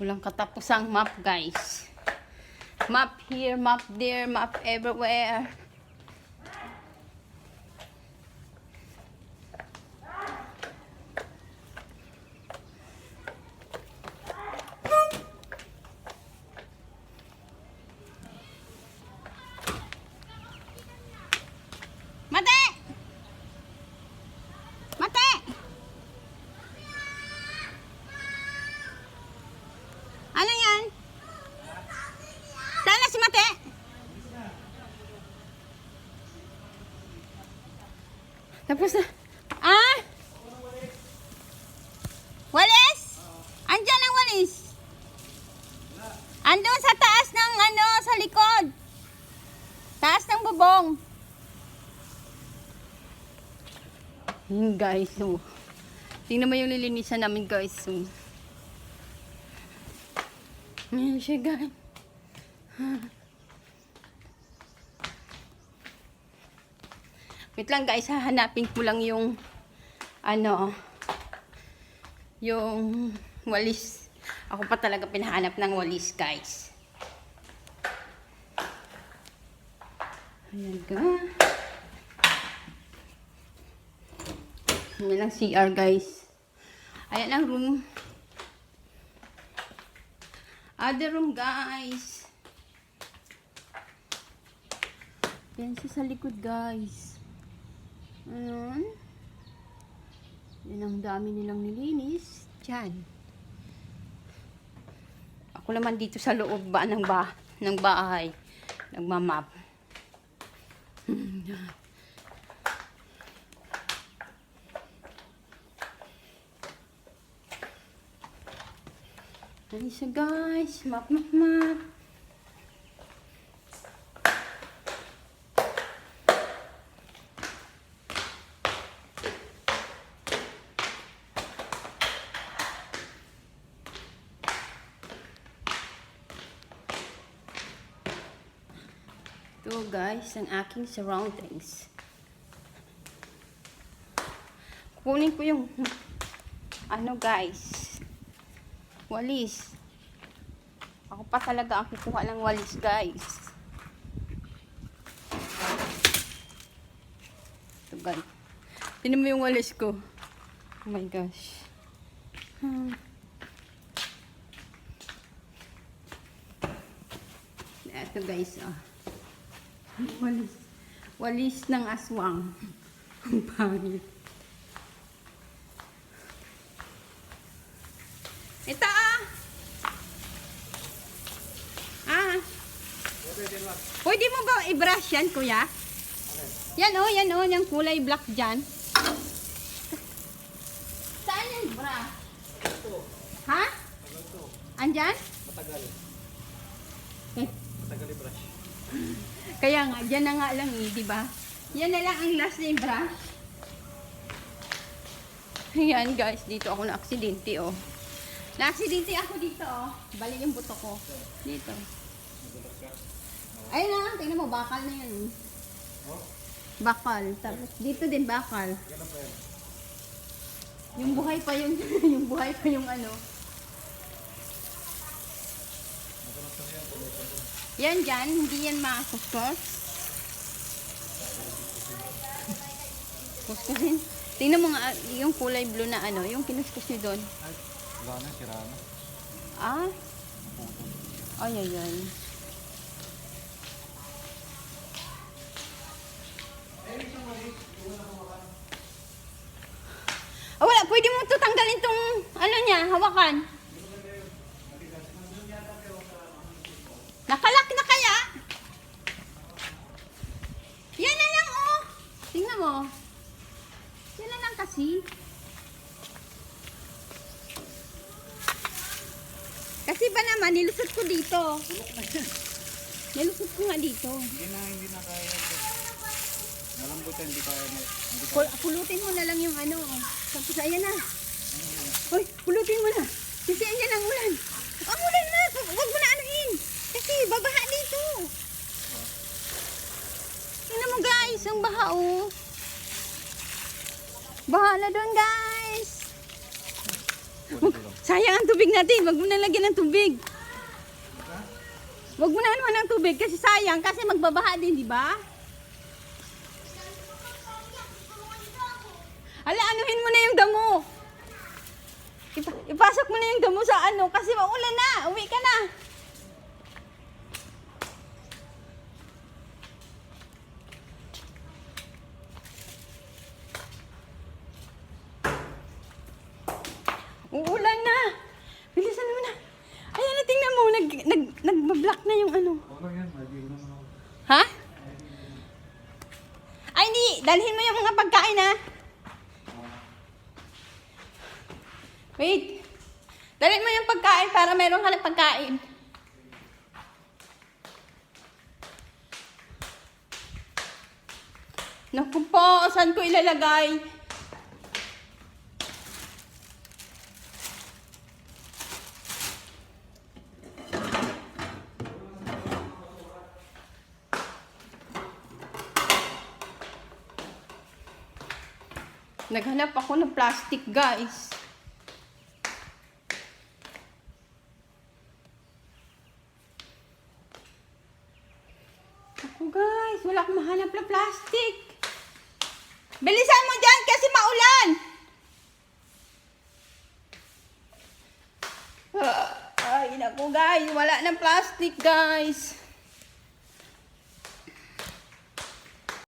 Walang katapusang map, guys. Map here, map there, map everywhere. Mate! Mate! Ano yan? Saan na si Mate? Tapos na. Ah? Walis? Andyan ang walis. Andun sa taas ng ano, sa likod. Taas ng bubong. Guys, so. Tingnan mo yung lilinisan namin, guys. So. Ayan siya, guys. Wait lang, guys. Hahanapin ko lang yung ano, yung walis. Ako pa talaga pinahanap ng walis, guys. Ayan, guys. Ayan lang CR, guys. Ayan ang room. Other room, guys. Yan siya sa likod, guys. Ayan. Yan ang dami nilang nilinis. Diyan. Ako naman dito sa loob ba ng bahay. Nagmamap. Ayan siya, guys. Map. Ito, guys, ang aking surroundings. Kunin ko yung ano, guys, walis. Ako pa talaga ang kukuha ng walis, guys. Ito, guys. Tignan mo yung walis ko. Oh my gosh. Ito, guys, oh. Walis ng aswang. Ang pangit. Ito, pwede mo ba i-brush yan, kuya? Yan oh, yung kulay black dyan. Saan yung brush? Ha? Andyan? Matagal. Eh. Matagal i-brush. Kaya nga, dyan na nga lang eh, di ba? Yan na lang ang last na yung brush. Ayan, guys, dito ako na-aksidente, oh. Na-aksidente ako dito, oh. Bali yung buto ko. Dito. Ayun na, tingnan mo, bakal na yan. Bakal. Tapos dito din bakal. Yung buhay pa yung, yung buhay pa yung ano. Yan dyan, hindi yan makakuskos. Kuskusin. Tingnan mo nga, yung kulay blue na ano, yung kinuskus nyo doon. Ay, wala na, sira na. Ah? Ay. Oh, wala, pwede mo ito tanggalin tong, ano niya, hawakan. Nakalak na kaya? Yan na lang, oh. Tingnan mo. Yan na lang kasi. Kasi ba naman, nilusot ko dito. Nilusot ko nga dito. Hindi na kaya. Malambot yan, hindi kaya. Pulutin mo na lang yung ano. Tapos ayan na. Hoy, pulutin mo na. Kasi ayan ang ulan. Ang ulan na. Huwag mo na anuhin. Kasi babaha dito. Tingnan mo, guys, ang baha, oh. Baha na doon, guys. Sayang ang tubig natin. Wag mo na lagyan ng tubig. Wag mo na anuhan ng tubig kasi sayang. Kasi magbabaha din, di ba? Ala, anuhin mo na yung damo. Ipasok mo na yung damo sa ano kasi maulan na. Uwi ka na. Uulan na. Bilisan mo na. Ayan na, tingnan mo. Nag-block na yung ano. Ha? Ay, hindi. Dalhin mo yung mga pagkain, ha? Wait. Dalhin mo yung pagkain para meron ka ng pagkain. Naku po, saan ko ilalagay? Naghanap ako ng plastic, guys. Ako, guys. Wala akong mahanap na plastic. Bilisan mo dyan kasi maulan. Ay, naku, guys. Wala ng plastic, guys.